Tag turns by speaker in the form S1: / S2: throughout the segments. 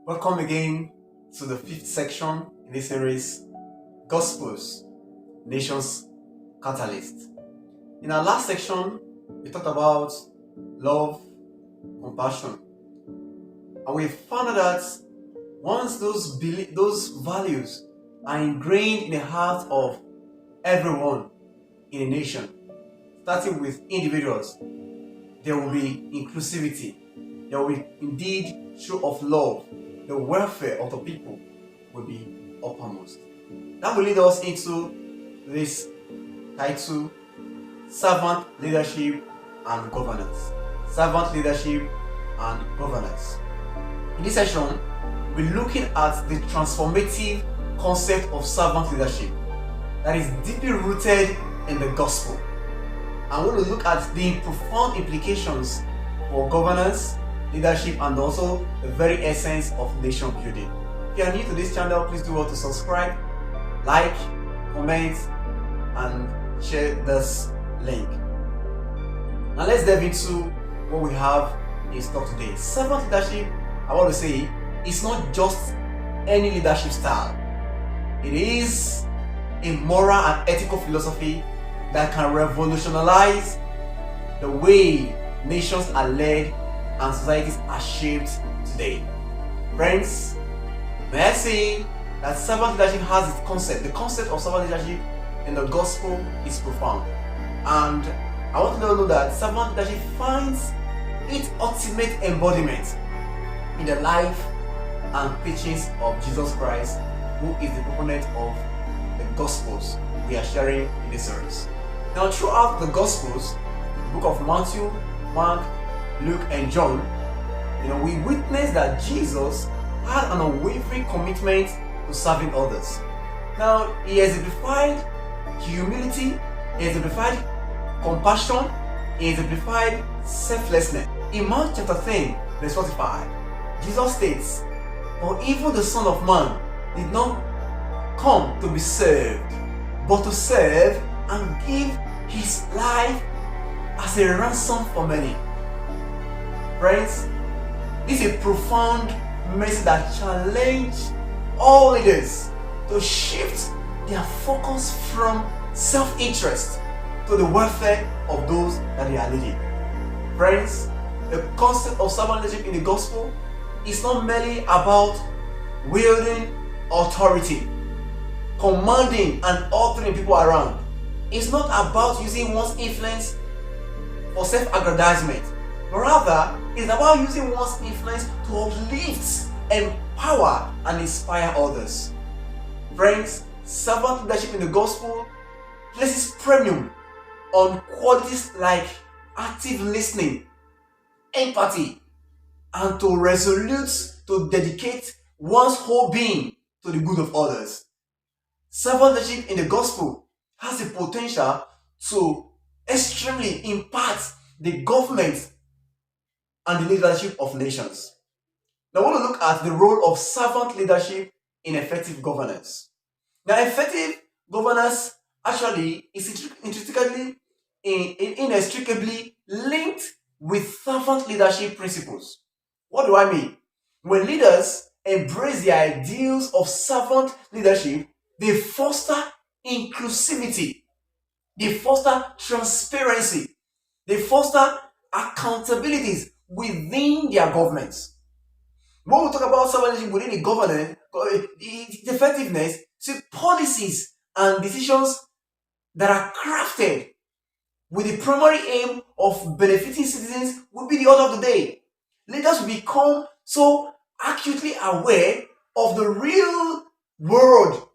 S1: Welcome again to the fifth section in this series, Gospels, Nations Catalyst. In our last section, we talked about love, compassion, and we found out that once those values are ingrained in the heart of everyone in a nation, starting with individuals, there will be inclusivity. There will be indeed show of love. The welfare of the people will be uppermost. That will lead us into this title, Servant Leadership and Governance. Servant Leadership and Governance. In this session, we're looking at the transformative concept of servant leadership that is deeply rooted in the gospel. I want to look at the profound implications for governance, leadership, and also the very essence of nation building. If you are new to this channel, please do well to subscribe, like, comment, and share this link. Now let's dive into what we have in stock today. Servant leadership, I want to say, is not just any leadership style. It is a moral and ethical philosophy that can revolutionize the way nations are led and societies are shaped today. Friends, may I say that servant leadership has its concept. The concept of servant leadership in the gospel is profound. And I want to know that servant leadership finds its ultimate embodiment in the life and teachings of Jesus Christ, who is the proponent of the Gospels we are sharing in this series. Now, throughout the Gospels, the book of Matthew, Mark, Luke, and John, we witness that Jesus had an unwavering commitment to serving others. Now, he exemplified humility, he exemplified compassion, he exemplified selflessness. In Mark chapter 10, verse 45, Jesus states, "For even the Son of Man did not come to be served, but to serve and give his life as a ransom for many." Friends, this is a profound message that challenges all leaders to shift their focus from self-interest to the welfare of those that they are leading. Friends, the concept of servant leadership in the gospel is not merely about wielding authority, commanding and altering people around. It's not about using one's influence for self-aggrandizement, but rather it's about using one's influence to uplift, empower, and inspire others. Friends, servant leadership in the gospel places premium on qualities like active listening, empathy, and to dedicate one's whole being to the good of others. Servant leadership in the gospel has the potential to extremely impact the government and the leadership of nations. Now, I want to look at the role of servant leadership in effective governance. Now, effective governance actually is inextricably linked with servant leadership principles. What do I mean? When leaders embrace the ideals of servant leadership, they foster inclusivity, they foster transparency, they foster accountabilities within their governments. When we talk about servant leadership within the government, its effectiveness, see, policies and decisions that are crafted with the primary aim of benefiting citizens will be the order of the day. Leaders will become so acutely aware of the real world,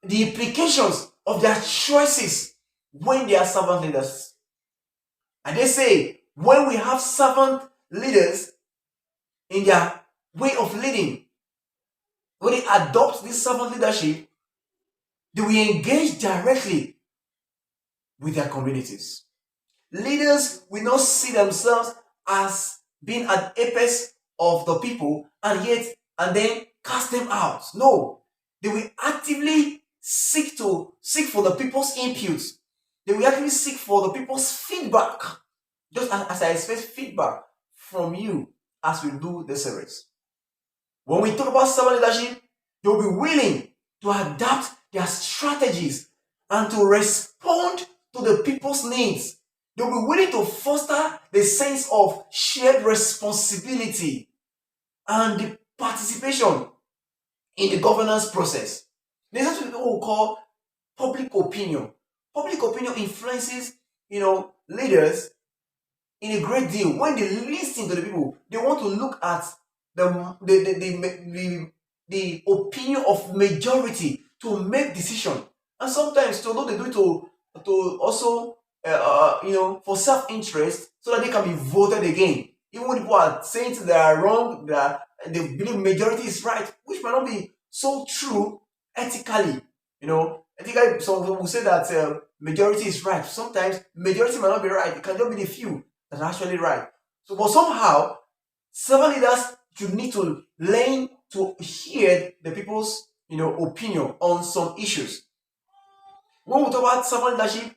S1: the implications of their choices when they are servant leaders. And they say, when we have servant leaders in their way of leading, when they adopt this servant leadership, they will engage directly with their communities. Leaders will not see themselves as being at the apex of the people and then cast them out. No, they will actively seek for the people's input. They will actively seek for the people's feedback, just as I expect feedback from you as we do this series. When we talk about servant leadership, they will be willing to adapt their strategies and to respond to the people's needs. They will be willing to foster the sense of shared responsibility and the participation in the governance process. There's what people call public opinion. Public opinion influences, leaders in a great deal. When they listen to the people, they want to look at the opinion of majority to make decision. And sometimes, although they do it to also for self-interest, so that they can be voted again. Even when people are saying they are wrong, that they believe majority is right, which might not be so true ethically. Ethically, some people will say that majority is right. Sometimes majority might not be right. It can just be the few that are actually right. So, but somehow, servant leaders should need to learn to hear the people's opinion on some issues. When we talk about servant leadership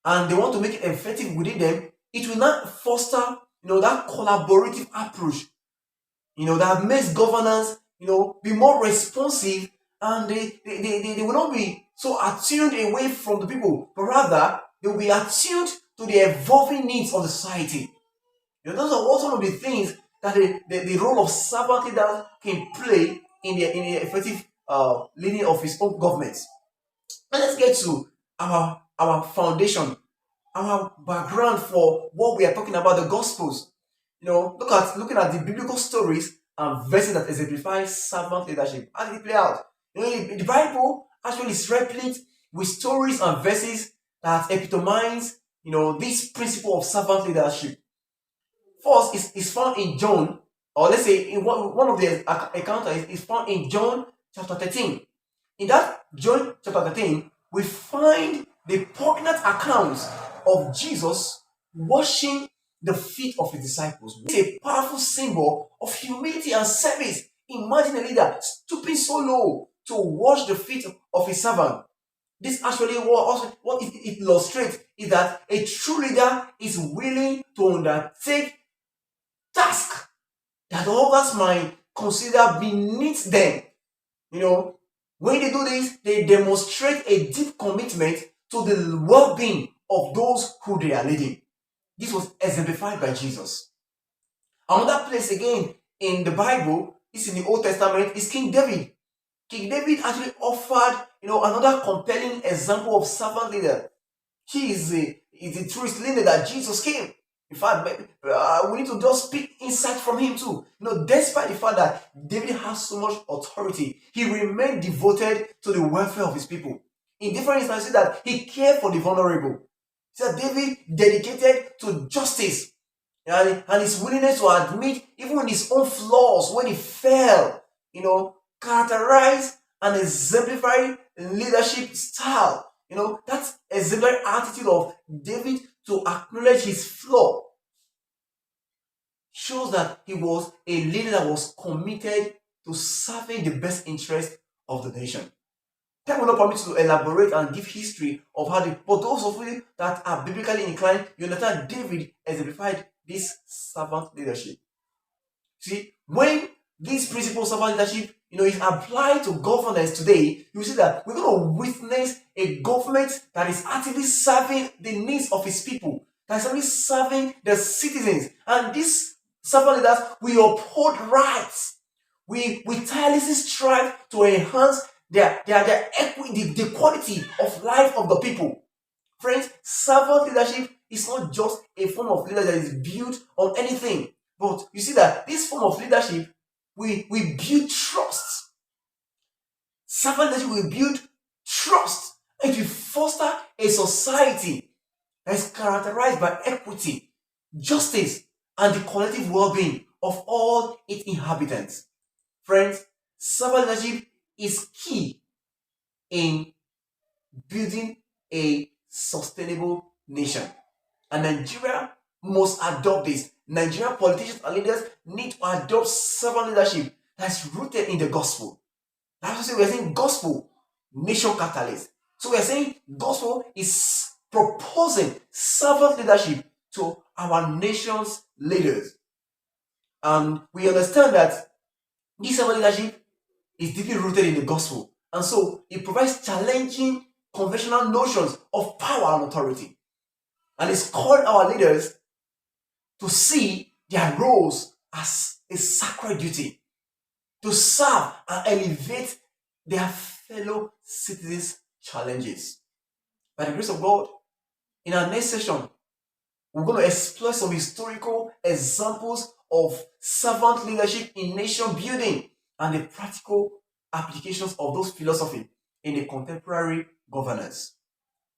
S1: and they want to make it effective within them, it will not foster that collaborative approach that makes governance be more responsive, and they will not be so attuned away from the people, but rather they will be attuned to the evolving needs of the society. Those are all some of the things that the role of servant leader can play in the effective leading of his own government. And let's get to our foundation, our background for what we are talking about, the Gospels. Looking at the biblical stories and verses that exemplify servant leadership. How did it play out? The Bible actually is replete with stories and verses that epitomize this principle of servant leadership. First is found in John, or let's say in one of the encounters is found in John chapter 13. In that John chapter 13, we find the poignant accounts of Jesus washing the feet of his disciples. It's a powerful symbol of humility and service. Imagine a leader stooping so low to wash the feet of his servant. This actually what it illustrates is that a true leader is willing to undertake tasks that others might consider beneath them. When they do this, they demonstrate a deep commitment to the well-being of those who they are leading. This was exemplified by Jesus. Another place again in the Bible, is in the Old Testament, is King David. King David actually offered, another compelling example of servant leader. He is the truest leader that Jesus came. In fact, we need to just speak insight from him too. Despite the fact that David has so much authority, he remained devoted to the welfare of his people. In different instances, that he cared for the vulnerable. So David dedicated to justice and his willingness to admit even his own flaws when he fell. Characterized and exemplify leadership style. That exemplary attitude of David to acknowledge his flaw shows that he was a leader that was committed to serving the best interest of the nation. Time will not permit to elaborate and give history of how but those of you that are biblically inclined, you understand David exemplified this servant leadership. See, when this principle of servant leadership is applied to governance today, you see that we're going to witness a government that is actively serving the needs of its people, that is actively serving the citizens. And these servant leaders, we uphold rights. We tirelessly strive to enhance their equity, the quality of life of the people. Friends, servant leadership is not just a form of leadership that is built on anything. But you see that this form of leadership, we build trust. Servant leadership will build trust. It will foster a society that is characterized by equity, justice, and the collective well-being of all its inhabitants. Friends, servant leadership is key in building a sustainable nation. And Nigeria must adopt this. Nigerian politicians and leaders need to adopt servant leadership that's rooted in the gospel. That's why we're saying gospel, nation catalyst. So we're saying gospel is proposing servant leadership to our nation's leaders. And we understand that This servant leadership is deeply rooted in the gospel, and so it provides challenging conventional notions of power and authority. And it's called our leaders to see their roles as a sacred duty, to serve and elevate their fellow citizens' challenges. By the grace of God, in our next session, we're going to explore some historical examples of servant leadership in nation building and the practical applications of those philosophies in the contemporary governance.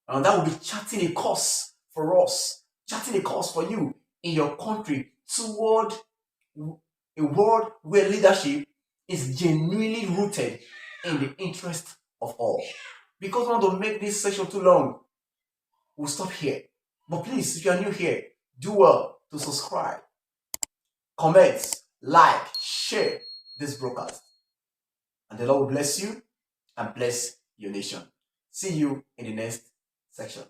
S1: And that will be charting a course for us, charting a course for you in your country toward a world where leadership is genuinely rooted in the interest of all. Because I want to make this session too long, we'll stop here. But please, if you are new here, do well to subscribe, comment, like, share this broadcast. And the Lord will bless you and bless your nation. See you in the next section.